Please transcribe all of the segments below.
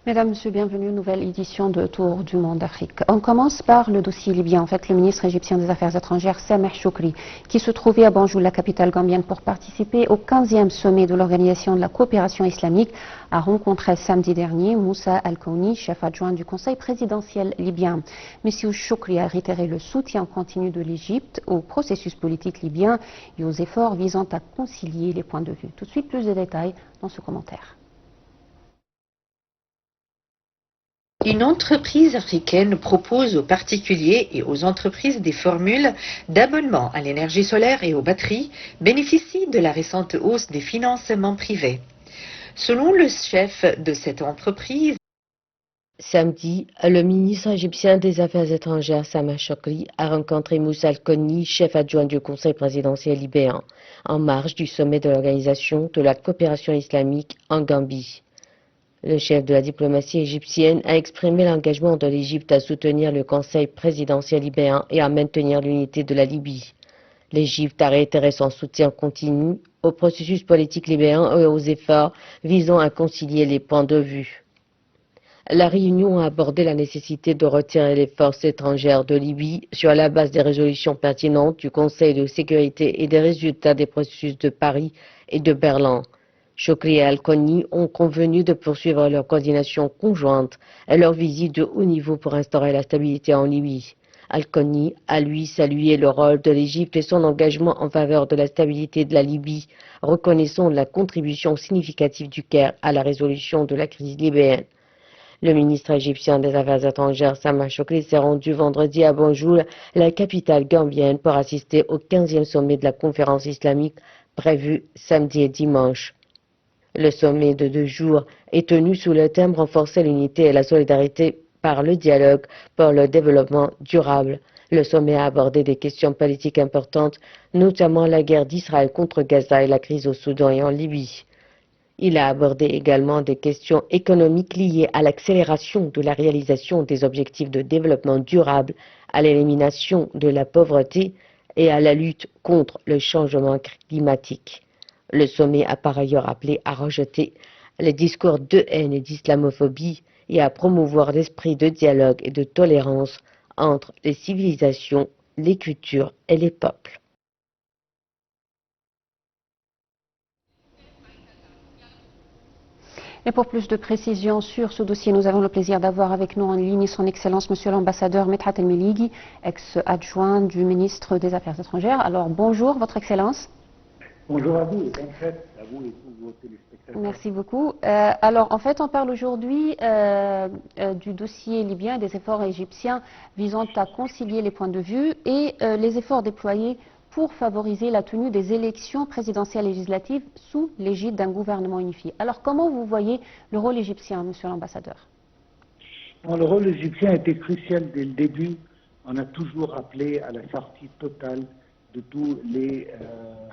Mesdames, Messieurs, bienvenue, nouvelle édition de Tour du Monde Afrique. On commence par le dossier libyen. En fait, le ministre égyptien des Affaires étrangères, Sameh Choukri, qui se trouvait à Banjul, la capitale gambienne, pour participer au 15e sommet de l'Organisation de la coopération islamique, a rencontré samedi dernier Moussa Al-Kouni, chef adjoint du Conseil présidentiel libyen. Monsieur Choukri a réitéré le soutien continu de l'Égypte au processus politique libyen et aux efforts visant à concilier les points de vue. Tout de suite, plus de détails dans ce commentaire. Une entreprise africaine propose aux particuliers et aux entreprises des formules d'abonnement à l'énergie solaire et aux batteries bénéficient de la récente hausse des financements privés. Selon le chef de cette entreprise, samedi, le ministre égyptien des Affaires étrangères, Sameh Choukri, a rencontré Moussa Al-Kouni, chef adjoint du Conseil présidentiel libyen, en marge du sommet de l'Organisation de la coopération islamique en Gambie. Le chef de la diplomatie égyptienne a exprimé l'engagement de l'Égypte à soutenir le Conseil présidentiel libyen et à maintenir l'unité de la Libye. L'Égypte a réitéré son soutien continu au processus politique libyen et aux efforts visant à concilier les points de vue. La réunion a abordé la nécessité de retirer les forces étrangères de Libye sur la base des résolutions pertinentes du Conseil de sécurité et des résultats des processus de Paris et de Berlin. Choukri et Al-Kouni ont convenu de poursuivre leur coordination conjointe et leur visite de haut niveau pour instaurer la stabilité en Libye. Al-Kouni a lui salué le rôle de l'Égypte et son engagement en faveur de la stabilité de la Libye, reconnaissant la contribution significative du Caire à la résolution de la crise libyenne. Le ministre égyptien des Affaires étrangères, Sameh Choukri, s'est rendu vendredi à Banjul, la capitale gambienne, pour assister au 15e sommet de la conférence islamique prévu samedi et dimanche. Le sommet de 2 jours est tenu sous le thème Renforcer l'unité et la solidarité par le dialogue pour le développement durable. Le sommet a abordé des questions politiques importantes, notamment la guerre d'Israël contre Gaza et la crise au Soudan et en Libye. Il a abordé également des questions économiques liées à l'accélération de la réalisation des objectifs de développement durable, à l'élimination de la pauvreté et à la lutte contre le changement climatique. Le sommet a par ailleurs appelé à rejeter les discours de haine et d'islamophobie et à promouvoir l'esprit de dialogue et de tolérance entre les civilisations, les cultures et les peuples. Et pour plus de précisions sur ce dossier, nous avons le plaisir d'avoir avec nous en ligne son Excellence, Monsieur l'ambassadeur Medhat El-Melighi, ex-adjoint du ministre des Affaires étrangères. Alors bonjour, Votre Excellence. Bonjour à vous et bonne fête à vous et tous vos téléspectateurs. Merci beaucoup. Alors en fait, on parle aujourd'hui du dossier libyen et des efforts égyptiens visant à concilier les points de vue et les efforts déployés pour favoriser la tenue des élections présidentielles législatives sous l'égide d'un gouvernement unifié. Alors comment vous voyez le rôle égyptien, Monsieur l'ambassadeur? Le rôle égyptien était crucial dès le début. On a toujours appelé à la sortie totale de tous les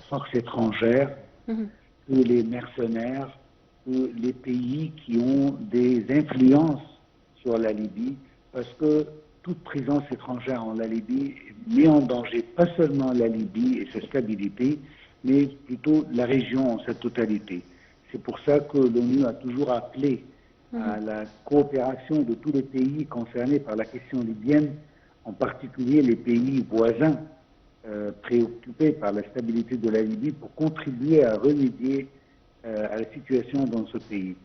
forces étrangères, tous les mercenaires, tous les pays qui ont des influences sur la Libye, parce que toute présence étrangère en la Libye met en danger pas seulement la Libye et sa stabilité, mais plutôt la région en sa totalité. C'est pour ça que l'ONU a toujours appelé à la coopération de tous les pays concernés par la question libyenne, en particulier les pays voisins préoccupés par la stabilité de la Libye, pour contribuer à remédier à la situation dans ce pays,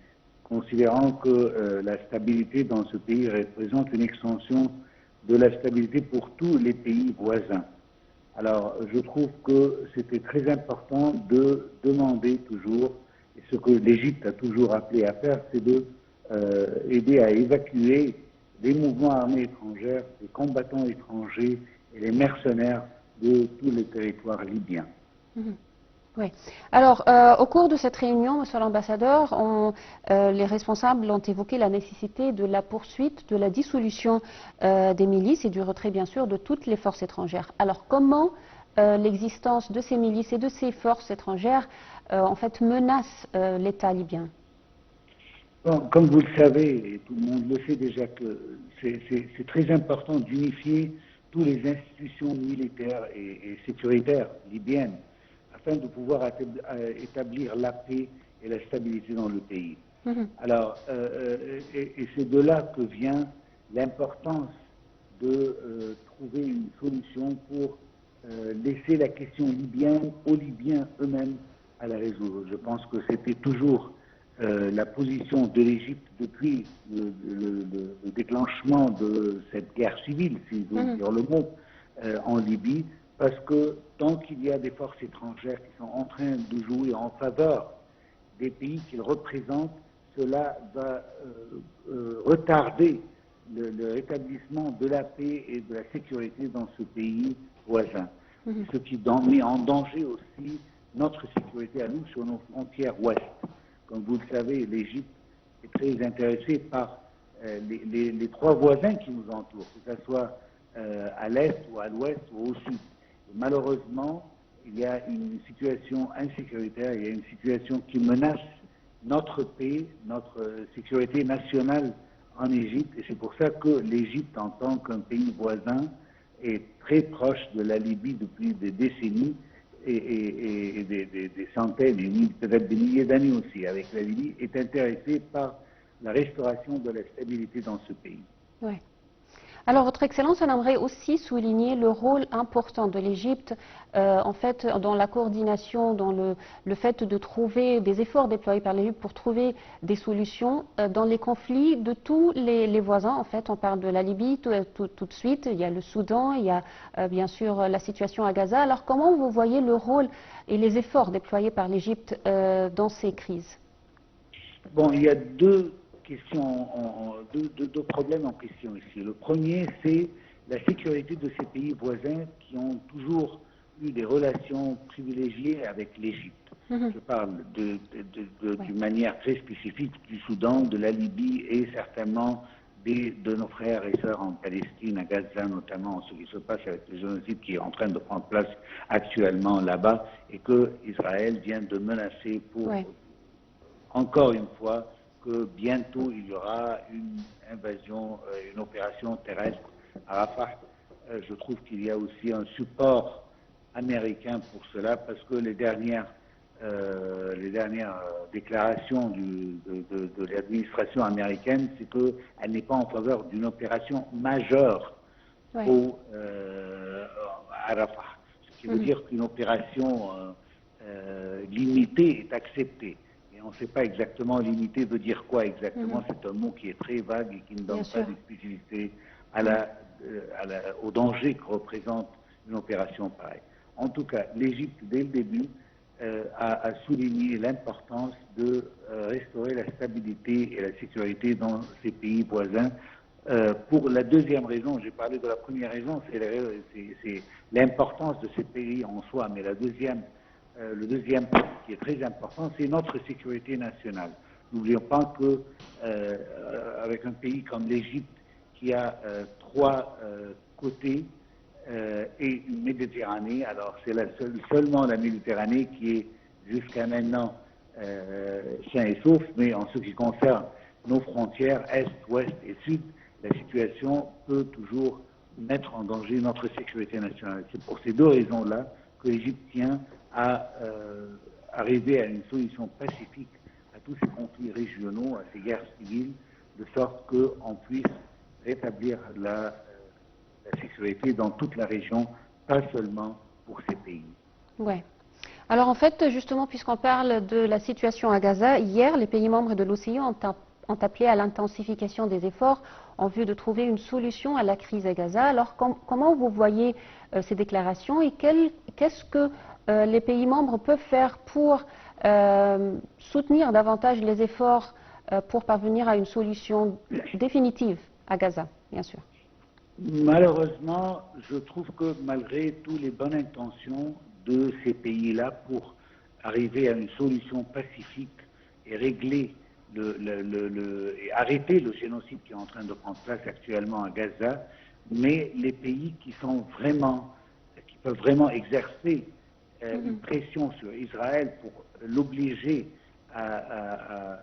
considérant que la stabilité dans ce pays représente une extension de la stabilité pour tous les pays voisins. Alors, je trouve que c'était très important de demander toujours, et ce que l'Égypte a toujours appelé à faire, c'est de aider à évacuer les mouvements armés étrangers, les combattants étrangers et les mercenaires de tous les territoires libyens. Oui. Alors, au cours de cette réunion, Monsieur l'ambassadeur, les responsables ont évoqué la nécessité de la poursuite, de la dissolution des milices et du retrait, bien sûr, de toutes les forces étrangères. Alors, comment l'existence de ces milices et de ces forces étrangères, en fait, menace l'État libyen? Bon, comme vous le savez, et tout le monde le sait déjà, que c'est très important d'unifier toutes les institutions militaires et sécuritaires libyennes, afin de pouvoir établir la paix et la stabilité dans le pays. Alors, et c'est de là que vient l'importance de trouver une solution pour laisser la question libyenne aux Libyens eux-mêmes à la résoudre. Je pense que c'était toujours la position de l'Égypte depuis le déclenchement de cette guerre civile, si je veux dire le mot, en Libye, parce que tant qu'il y a des forces étrangères qui sont en train de jouer en faveur des pays qu'ils représentent, cela va retarder le rétablissement de la paix et de la sécurité dans ce pays voisin. Ce qui met en danger aussi notre sécurité à nous sur nos frontières ouest. Comme vous le savez, l'Égypte est très intéressée par les trois voisins qui nous entourent, que ce soit à l'est ou à l'ouest ou au sud. Et malheureusement, il y a une situation insécuritaire, il y a une situation qui menace notre paix, notre sécurité nationale en Égypte. Et c'est pour ça que l'Égypte, en tant qu'un pays voisin, est très proche de la Libye depuis des décennies et des centaines, et peut-être des milliers d'années aussi avec la Libye, est intéressée par la restauration de la stabilité dans ce pays. Ouais. Alors, Votre Excellence, on aimerait aussi souligner le rôle important de l'Égypte, en fait, dans la coordination, dans le fait de trouver des efforts déployés par l'Égypte pour trouver des solutions dans les conflits de tous les voisins. En fait, on parle de la Libye tout de suite, il y a le Soudan, il y a bien sûr la situation à Gaza. Alors, comment vous voyez le rôle et les efforts déployés par l'Égypte dans ces crises? Bon, il y a deux problèmes en question ici. Le premier, c'est la sécurité de ces pays voisins qui ont toujours eu des relations privilégiées avec l'Égypte. Je parle d'une manière très spécifique du Soudan, de la Libye et certainement de nos frères et sœurs en Palestine, à Gaza notamment, ce qui se passe avec le génocide qui est en train de prendre place actuellement là-bas et que Israël vient de menacer pour, encore une fois, que bientôt il y aura une invasion, une opération terrestre à Rafah. Je trouve qu'il y a aussi un support américain pour cela parce que les dernières déclarations de l'administration américaine, c'est qu'elle n'est pas en faveur d'une opération majeure à Rafah. Ce qui veut dire qu'une opération limitée est acceptée. On ne sait pas exactement limité veut dire quoi exactement. C'est un mot qui est très vague et qui ne donne pas d'explicité au danger que représente une opération pareille. En tout cas, l'Égypte, dès le début, a souligné l'importance de restaurer la stabilité et la sécurité dans ces pays voisins. Pour la deuxième raison, j'ai parlé de la première raison, c'est l'importance de ces pays en soi, mais le deuxième point qui est très important, c'est notre sécurité nationale. N'oublions pas que avec un pays comme l'Égypte, qui a trois côtés et une Méditerranée, alors c'est seulement la Méditerranée qui est jusqu'à maintenant sain et sauf, mais en ce qui concerne nos frontières est, ouest et sud, la situation peut toujours mettre en danger notre sécurité nationale. C'est pour ces deux raisons-là que l'Égypte tient à arriver à une solution pacifique à tous ces conflits régionaux, à ces guerres civiles, de sorte qu'on puisse rétablir la sécurité dans toute la région, pas seulement pour ces pays. Ouais. Alors en fait, justement, puisqu'on parle de la situation à Gaza, hier, les pays membres de l'OCI ont appelé à l'intensification des efforts en vue de trouver une solution à la crise à Gaza. Alors comment vous voyez ces déclarations et qu'est-ce que les pays membres peuvent faire pour soutenir davantage les efforts pour parvenir à une solution définitive à Gaza, bien sûr? Malheureusement, je trouve que malgré toutes les bonnes intentions de ces pays-là pour arriver à une solution pacifique et régler et arrêter le génocide qui est en train de prendre place actuellement à Gaza, mais les pays qui peuvent vraiment exercer une pression sur Israël pour l'obliger à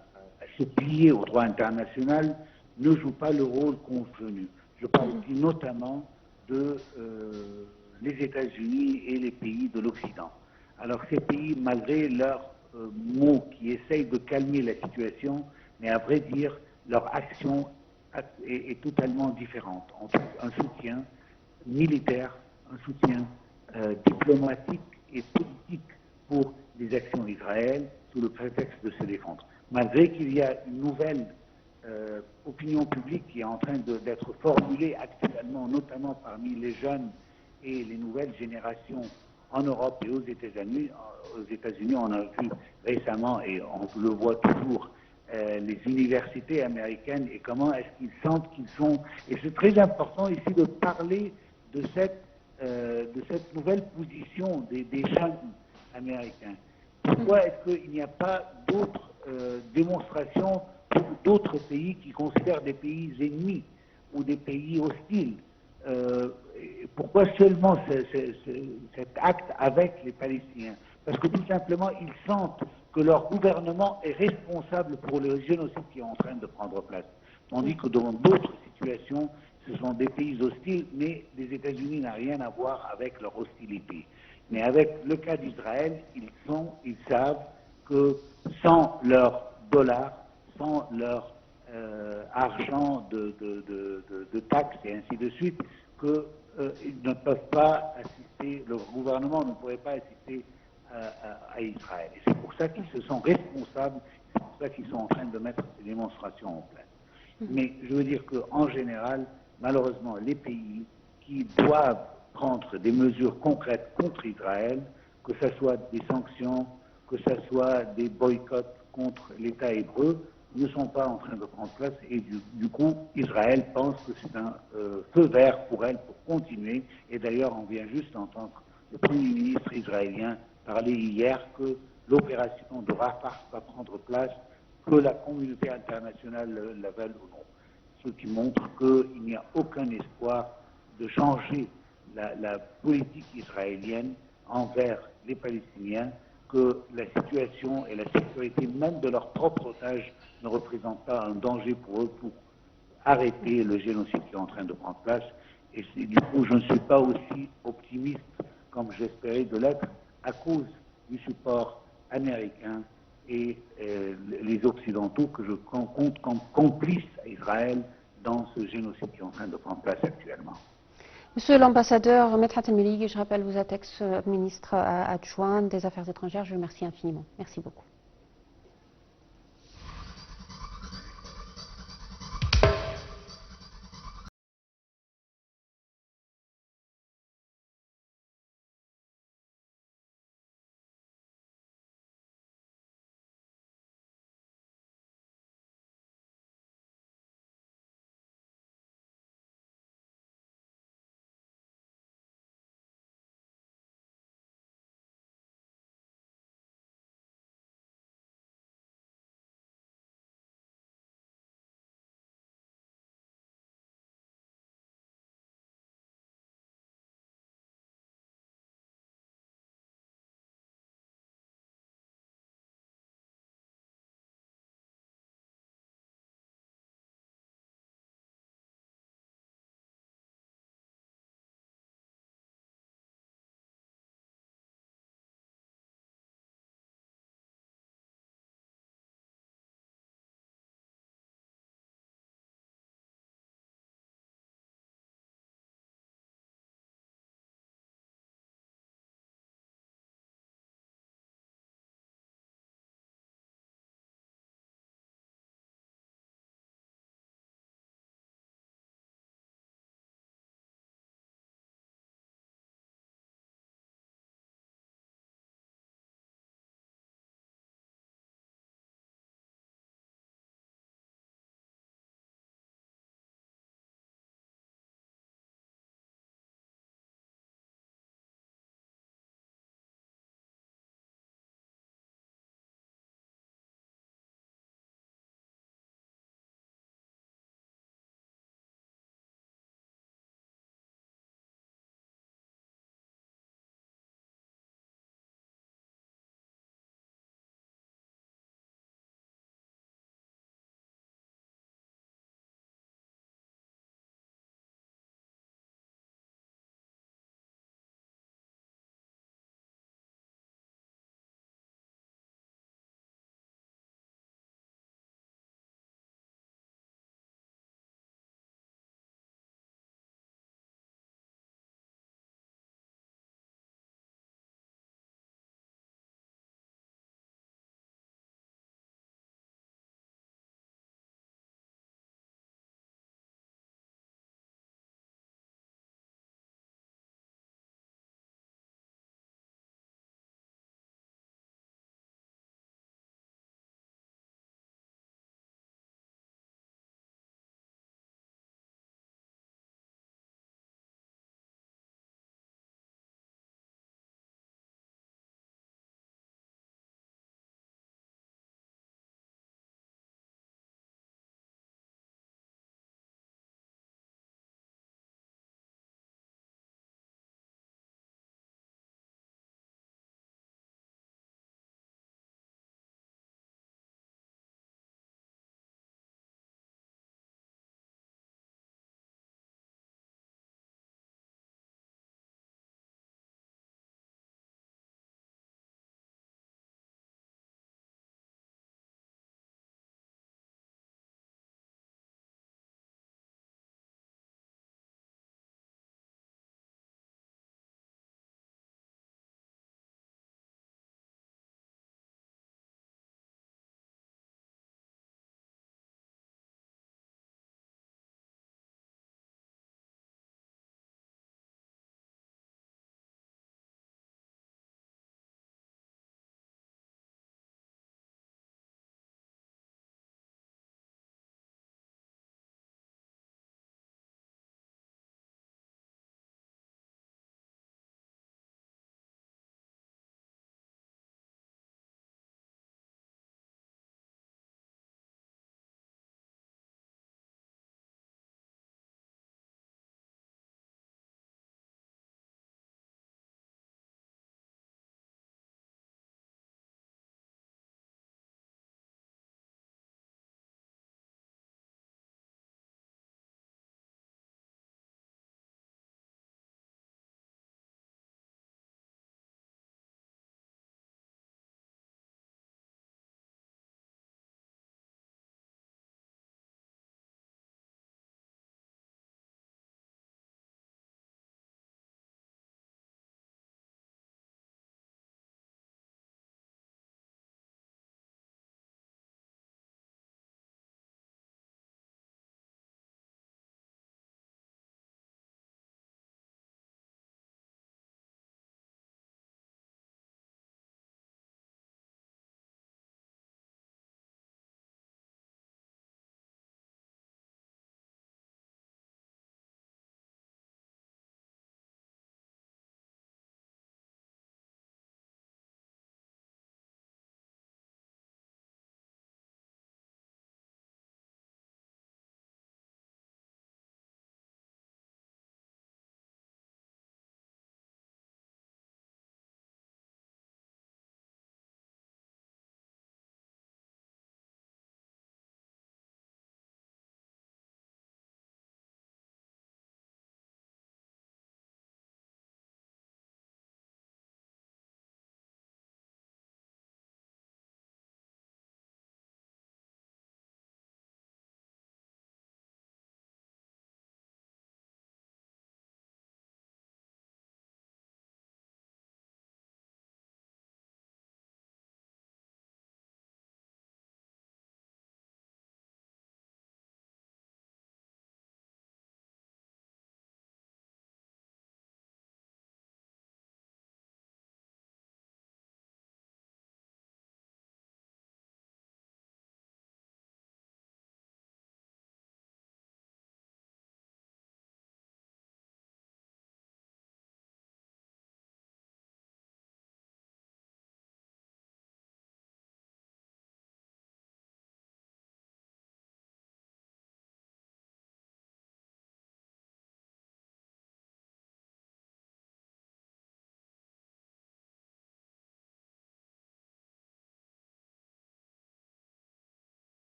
se plier au droit international ne jouent pas le rôle convenu. Je parle ici notamment les États-Unis et les pays de l'Occident. Alors ces pays, malgré leurs mots qui essayent de calmer la situation, Mais à vrai dire, leur action est totalement différente. Entre un soutien militaire, un soutien diplomatique et politique pour les actions d'Israël sous le prétexte de se défendre. Malgré qu'il y a une nouvelle opinion publique qui est en train d'être formulée actuellement, notamment parmi les jeunes et les nouvelles générations en Europe et aux États-Unis. Aux États-Unis, on a vu récemment, et on le voit toujours, les universités américaines et comment est-ce qu'ils sentent qu'ils sont. Et c'est très important ici de parler de cette nouvelle position des jeunes américains. Pourquoi est-ce qu'il n'y a pas d'autres démonstrations d'autres pays qui considèrent des pays ennemis ou des pays hostiles? Pourquoi seulement cet acte avec les Palestiniens? Parce que tout simplement, ils sentent que leur gouvernement est responsable pour le génocide qui est en train de prendre place. Tandis que dans d'autres situations, ce sont des pays hostiles, mais les États-Unis n'ont rien à voir avec leur hostilité. Mais avec le cas d'Israël, ils savent que sans leur dollar, sans leur argent de taxes et ainsi de suite, qu'ils ne peuvent pas assister, le gouvernement ne pourrait pas assister à Israël. Et c'est pour ça qu'ils se sont responsables, c'est pour ça qu'ils sont en train de mettre ces démonstrations en place. Mais je veux dire qu'en général, malheureusement, les pays qui doivent prendre des mesures concrètes contre Israël, que ce soit des sanctions, que ce soit des boycotts contre l'État hébreu, ne sont pas en train de prendre place et du coup, Israël pense que c'est un feu vert pour elle pour continuer. Et d'ailleurs, on vient juste d'entendre le Premier ministre israélien parler hier que l'opération de Rafah va prendre place, que la communauté internationale la veuille ou non. Ce qui montre qu'il n'y a aucun espoir de changer la politique israélienne envers les Palestiniens, que la situation et la sécurité même de leur propre otage ne représentent pas un danger pour eux pour arrêter le génocide qui est en train de prendre place. Et du coup, je ne suis pas aussi optimiste comme j'espérais de l'être à cause du support américain et les Occidentaux que je compte comme complices à Israël dans ce génocide qui est en train de prendre place actuellement. Monsieur l'ambassadeur Medhat El-Meligi, je rappelle, vous êtes ex-ministre adjoint des Affaires étrangères. Je vous remercie infiniment. Merci beaucoup.